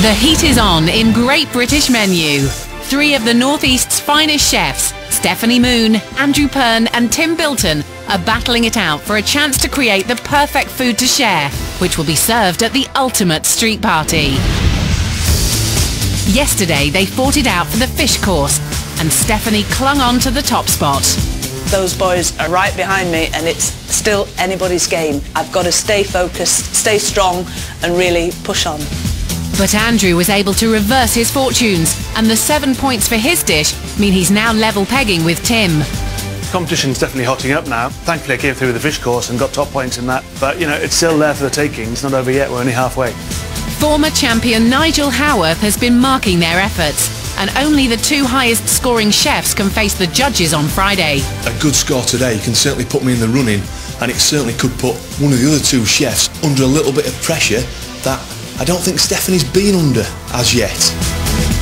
The heat is on in Great British Menu. Three of the North East's finest chefs, Stephanie Moon, Andrew Pern and Tim Bilton, are battling it out for a chance to create the perfect food to share, which will be served at the ultimate street party. Yesterday they fought it out for the fish course, and Stephanie clung on to the top spot. Those boys are right behind me and it's still anybody's game. I've got to stay focused, stay strong and really push on. But Andrew was able to reverse his fortunes, and the 7 points for his dish mean he's now level pegging with Tim. Competition's definitely hotting up now. Thankfully I came through with the fish course and got top points in that. But, you know, it's still there for the taking. It's not over yet. We're only halfway. Former champion Nigel Howarth has been marking their efforts, and only the two highest scoring chefs can face the judges on Friday. A good score today can certainly put me in the running, and it certainly could put one of the other two chefs under a little bit of pressure that I don't think Stephanie's been under as yet.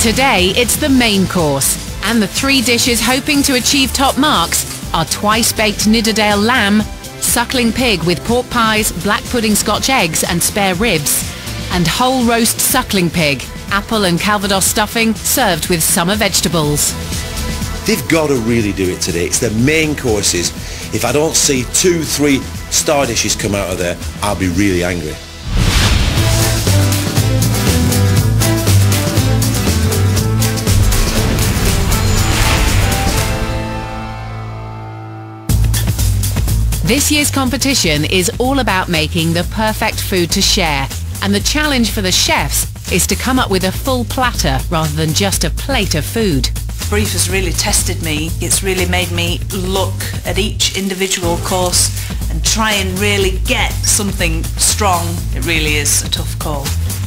Today it's the main course, and the three dishes hoping to achieve top marks are twice-baked Nidderdale lamb, suckling pig with pork pies, black pudding Scotch eggs and spare ribs, and whole roast suckling pig, apple and Calvados stuffing served with summer vegetables. They've got to really do it today. It's the main courses. If I don't see 2-3 star dishes come out of there, I'll be really angry. This year's competition is all about making the perfect food to share, and the challenge for the chefs is to come up with a full platter rather than just a plate of food. Brief has really tested me. It's really made me look at each individual course and try and really get something strong. It really is a tough call.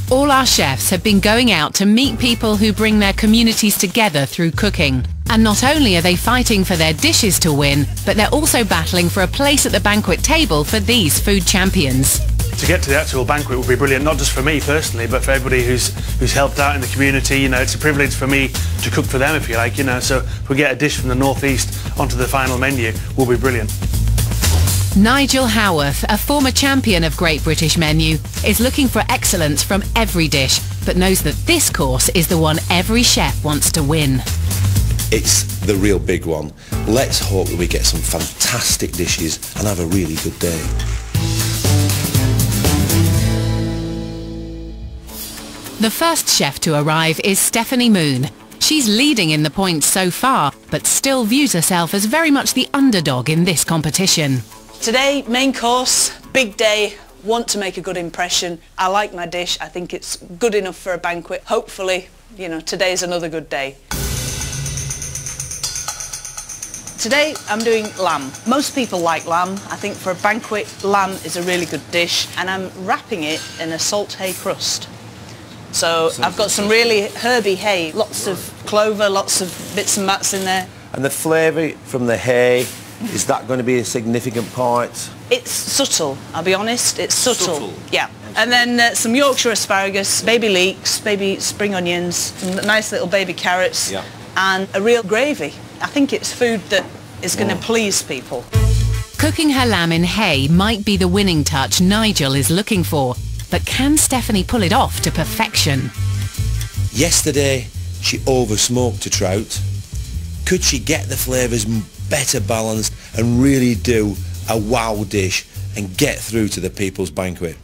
All our chefs have been going out to meet people who bring their communities together through cooking. And not only are they fighting for their dishes to win, but they're also battling for a place at the banquet table for these food champions. To get to the actual banquet would be brilliant, not just for me personally, but for everybody who's helped out in the community. You know, it's a privilege for me to cook for them, if you like, you know, so if we get a dish from the North East onto the final menu, will be brilliant. Nigel Howarth, a former champion of Great British Menu, is looking for excellence from every dish, but knows that this course is the one every chef wants to win. It's the real big one. Let's hope that we get some fantastic dishes and have a really good day. The first chef to arrive is Stephanie Moon. She's leading in the points so far, but still views herself as very much the underdog in this competition. Today, main course, big day, want to make a good impression. I like my dish. I think it's good enough for a banquet. Hopefully, you know, today's another good day. Today I'm doing lamb. Most people like lamb. I think for a banquet, lamb is a really good dish, and I'm wrapping it in a salt hay crust. So I've got some really herby hay, lots of clover, lots of bits and mats in there. And the flavour from the hay, is that going to be a significant part? It's subtle, I'll be honest, it's subtle. Yeah. And then some Yorkshire asparagus, baby leeks, baby spring onions, some nice little baby carrots, yeah, and a real gravy. I think it's food that is going to please people. Cooking her lamb in hay might be the winning touch Nigel is looking for, but can Stephanie pull it off to perfection? Yesterday she over-smoked a trout. Could she get the flavours better balanced and really do a wow dish and get through to the people's banquet?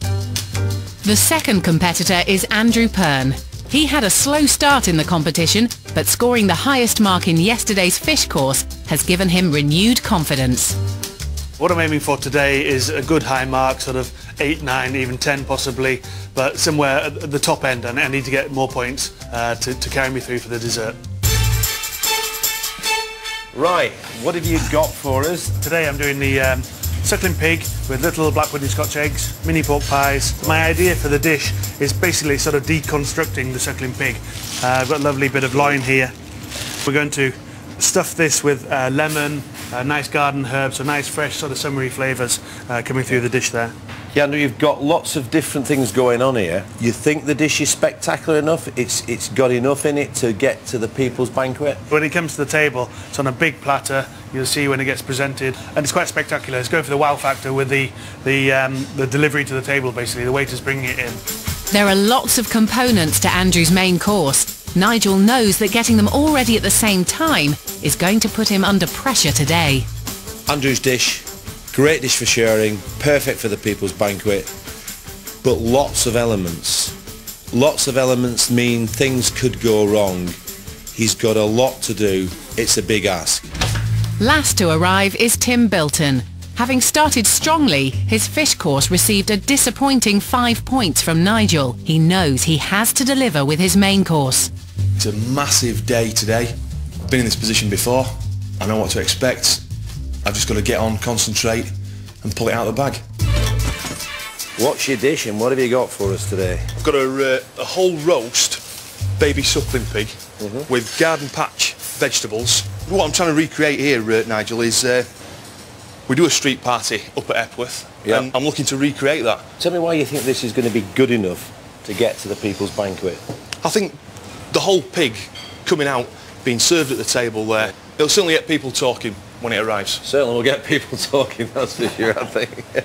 The second competitor is Andrew Pern. He had a slow start in the competition, but scoring the highest mark in yesterday's fish course has given him renewed confidence. What I'm aiming for today is a good high mark, sort of 8, 9, even 10 possibly, but somewhere at the top end, and I need to get more points to carry me through for the dessert. Right, what have you got for us? Today I'm doing the suckling pig with little black pudding Scotch eggs, mini pork pies. My idea for the dish is basically sort of deconstructing the suckling pig. I've got a lovely bit of loin here. We're going to stuff this with lemon, nice garden herbs, so nice fresh sort of summery flavours coming through the dish there. Yeah, Andrew, you've got lots of different things going on here. You think the dish is spectacular enough? It's got enough in it to get to the people's banquet? When it comes to the table, it's on a big platter. You'll see when it gets presented, and it's quite spectacular. It's going for the wow factor with the delivery to the table, basically. The waiters bringing it in. There are lots of components to Andrew's main course. Nigel knows that getting them all ready at the same time is going to put him under pressure today. Andrew's dish, great dish for sharing, perfect for the people's banquet, but lots of elements. Lots of elements mean things could go wrong. He's got a lot to do. It's a big ask. Last to arrive is Tim Bilton. Having started strongly, his fish course received a disappointing 5 points from Nigel. He knows he has to deliver with his main course. It's a massive day today. I've been in this position before. I know what to expect. I've just got to get on, concentrate and pull it out of the bag. What's your dish and what have you got for us today? I've got a whole roast baby suckling pig with garden patch vegetables. What I'm trying to recreate here, Nigel, is we do a street party up at Epworth, and I'm looking to recreate that. Tell me why you think this is going to be good enough to get to the people's banquet. I think the whole pig coming out, being served at the table there, it'll certainly get people talking when it arrives. Certainly will get people talking, that's for sure, I think.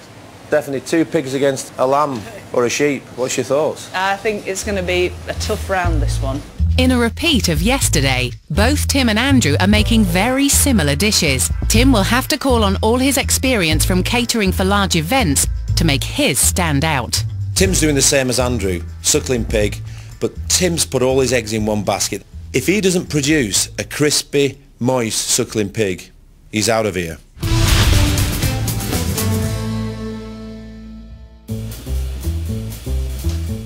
Definitely 2 pigs against a lamb or a sheep. What's your thoughts? I think it's going to be a tough round, this one. In a repeat of yesterday, both Tim and Andrew are making very similar dishes. Tim will have to call on all his experience from catering for large events to make his stand out. Tim's doing the same as Andrew, suckling pig, but Tim's put all his eggs in one basket. If he doesn't produce a crispy, moist suckling pig, he's out of here.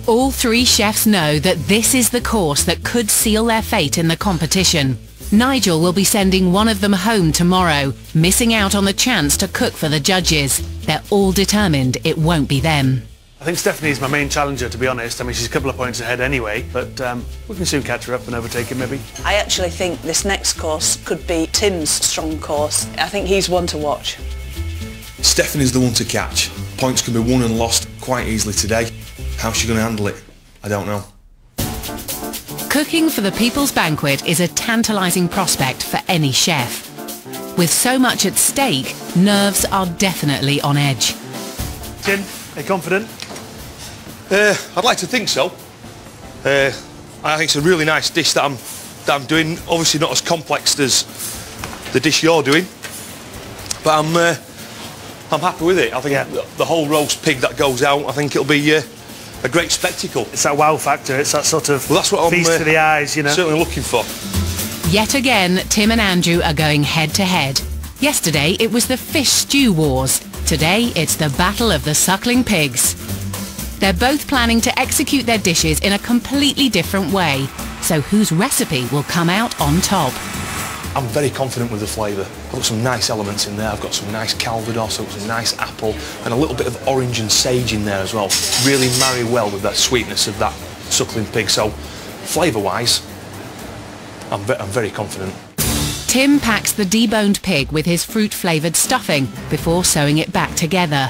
All 3 chefs know that this is the course that could seal their fate in the competition. Nigel will be sending one of them home tomorrow, missing out on the chance to cook for the judges. They're all determined it won't be them. I think Stephanie's my main challenger, to be honest. I mean, she's a couple of points ahead anyway, but we can soon catch her up and overtake her, maybe. I actually think this next course could be Tim's strong course. I think he's one to watch. Stephanie's the one to catch. Points can be won and lost quite easily today. How's she going to handle it? I don't know. Cooking for the People's Banquet is a tantalising prospect for any chef. With so much at stake, nerves are definitely on edge. Tim, are you confident? I'd like to think so. I think it's a really nice dish that I'm doing. Obviously not as complex as the dish you're doing, but I'm happy with it. I think the whole roast pig that goes out, I think it'll be a great spectacle. It's that wow factor. It's that sort of that's what feast for the eyes, you know. Certainly looking for. Yet again, Tim and Andrew are going head to head. Yesterday it was the fish stew wars. Today it's the battle of the suckling pigs. They're both planning to execute their dishes in a completely different way. So whose recipe will come out on top? I'm very confident with the flavour. I've got some nice elements in there. I've got some nice calvados, I've got some nice apple, and a little bit of orange and sage in there as well. Really marry well with that sweetness of that suckling pig. So, flavour-wise, I'm very confident. Tim packs the deboned pig with his fruit-flavoured stuffing before sewing it back together.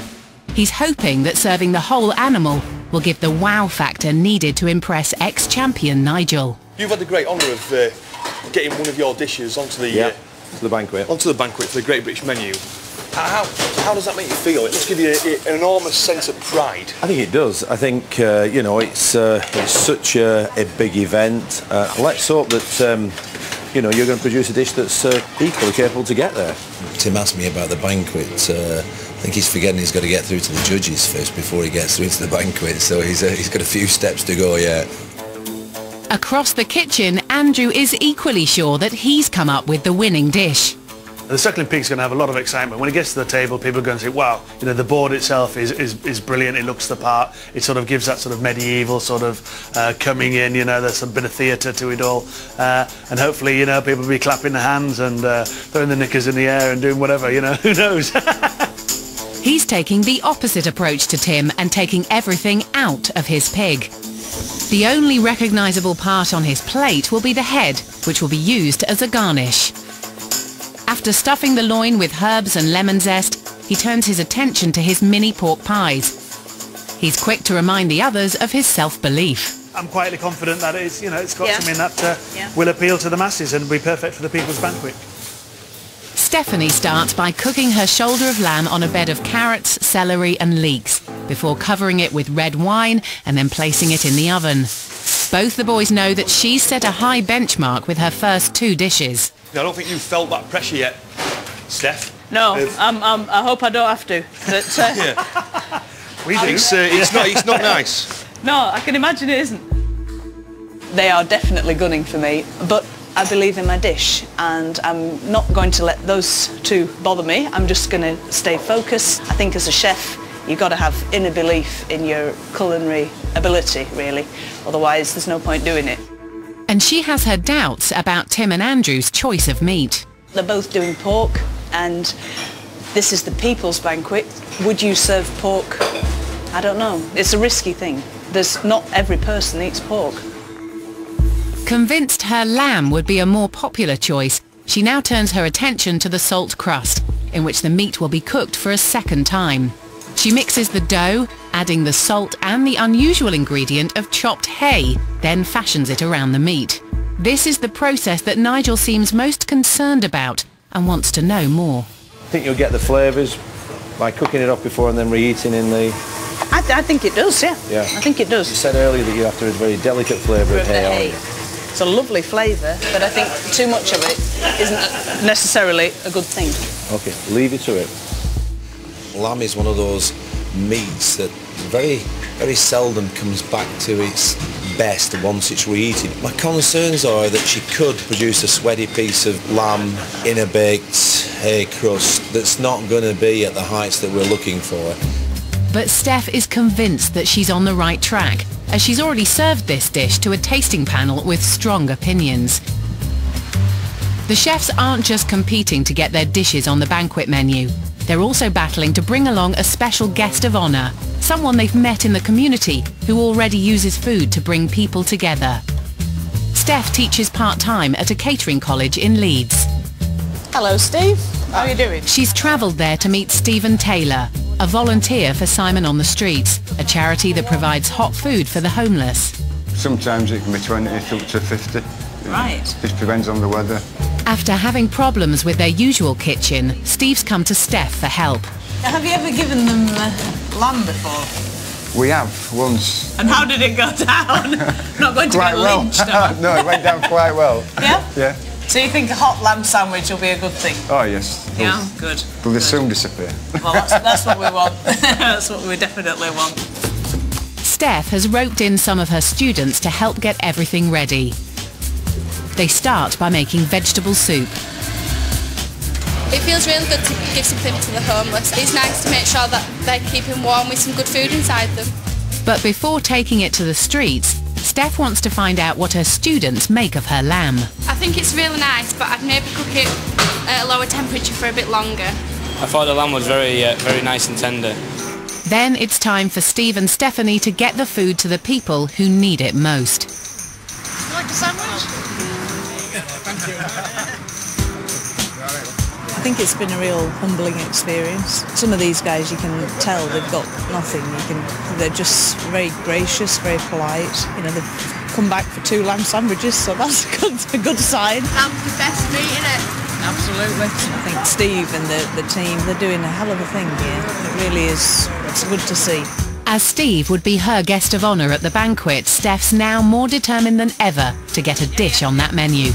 He's hoping that serving the whole animal will give the wow factor needed to impress ex-champion Nigel. You've had the great honour of getting one of your dishes onto the banquet. Onto the banquet for the Great British Menu. How does that make you feel? It must give you an enormous sense of pride. I think it does. I think you know, it's such a big event. Let's hope that you know, you're going to produce a dish that's equally capable to get there. Tim asked me about the banquet. I think he's forgetting he's got to get through to the judges first before he gets through to the banquet. So he's got a few steps to go yet. Across the kitchen, Andrew is equally sure that he's come up with the winning dish. The suckling pig's going to have a lot of excitement. When it gets to the table, people are going to say, wow, you know, the board itself is brilliant, it looks the part, it sort of gives that sort of medieval sort of coming in, you know, there's a bit of theatre to it all. And hopefully, you know, people will be clapping their hands and throwing the knickers in the air and doing whatever, you know, who knows? He's taking the opposite approach to Tim and taking everything out of his pig. The only recognisable part on his plate will be the head, which will be used as a garnish. After stuffing the loin with herbs and lemon zest, he turns his attention to his mini pork pies. He's quick to remind the others of his self-belief. I'm quietly confident that it's, you know, it's got something that Yeah. will appeal to the masses and be perfect for the People's Banquet. Stephanie starts by cooking her shoulder of lamb on a bed of carrots, celery and leeks, before covering it with red wine and then placing it in the oven. Both the boys know that she's set a high benchmark with her first 2 dishes. I don't think you've felt that pressure yet, Steph. No, I hope I don't have to. But, Yeah. We do. It's not nice. no, I can imagine it isn't. They are definitely gunning for me, but I believe in my dish and I'm not going to let those 2 bother me. I'm just going to stay focused. I think as a chef, you've got to have inner belief in your culinary ability, really. Otherwise, there's no point doing it. And she has her doubts about Tim and Andrew's choice of meat. They're both doing pork, and this is the people's banquet. Would you serve pork? I don't know. It's a risky thing. Not every person eats pork. Convinced her lamb would be a more popular choice, she now turns her attention to the salt crust, in which the meat will be cooked for a second time. She mixes the dough, adding the salt and the unusual ingredient of chopped hay, then fashions it around the meat. This is the process that Nigel seems most concerned about and wants to know more. I think you'll get the flavours by cooking it off before and then reheating in the... I think it does, yeah. Yeah. I think it does. You said earlier that you have to have a very delicate flavour of hay. It's a lovely flavour, but I think too much of it isn't necessarily a good thing. Okay, leave it to it. Lamb is one of those meats that very, very seldom comes back to its best once it's reheated. My concerns are that she could produce a sweaty piece of lamb in a baked hay crust that's not going to be at the heights that we're looking for. But Steph is convinced that she's on the right track, as she's already served this dish to a tasting panel with strong opinions. The chefs aren't just competing to get their dishes on the banquet menu. They're also battling to bring along a special guest of honour, someone they've met in the community who already uses food to bring people together. Steph teaches part-time at a catering college in Leeds. Hello, Steve. How are you doing? She's travelled there to meet Stephen Taylor, a volunteer for Simon on the Streets, a charity that provides hot food for the homeless. Sometimes it can be 20 up to 50. Right. Just depends on the weather. After having problems with their usual kitchen, Steve's come to Steph for help. Have you ever given them lamb before? We have, once. And how did it go down? Not going to Quite get well. lynched, am I? No, it went down quite well. Yeah? Yeah. So you think a hot lamb sandwich will be a good thing? Oh, yes. Yeah, good. Will they soon disappear? Well, that's what we want. That's what we definitely want. Steph has roped in some of her students to help get everything ready. They start by making vegetable soup. It feels really good to give something to the homeless. It's nice to make sure that they're keeping warm with some good food inside them. But before taking it to the streets, Steph wants to find out what her students make of her lamb. I think it's really nice, but I'd maybe cook it at a lower temperature for a bit longer. I thought the lamb was very nice and tender. Then it's time for Steve and Stephanie to get the food to the people who need it most. You like a sandwich? Thank you. I think it's been a real humbling experience. Some of these guys, you can tell they've got nothing. They're just very gracious, very polite. You know, they've come back for 2 lamb sandwiches, so that's a good sign. Lamb's the best meat, innit? Absolutely. I think Steve and the team, they're doing a hell of a thing here. It really is. It's good to see. As Steve would be her guest of honour at the banquet, Steph's now more determined than ever to get a dish on that menu.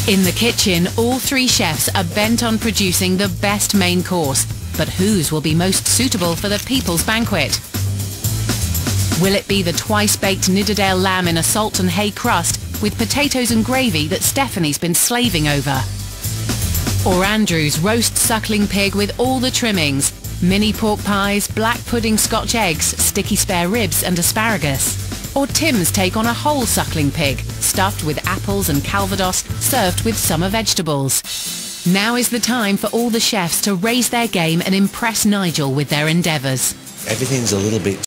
In the kitchen, all 3 chefs are bent on producing the best main course, but whose will be most suitable for the people's banquet? Will it be the twice-baked Nidderdale lamb in a salt and hay crust with potatoes and gravy that Stephanie's been slaving over? Or Andrew's roast suckling pig with all the trimmings, mini pork pies, black pudding Scotch eggs, sticky spare ribs and asparagus? Or Tim's take on a whole suckling pig, stuffed with apples and calvados, served with summer vegetables? Now is the time for all the chefs to raise their game and impress Nigel with their endeavours. Everything's a little bit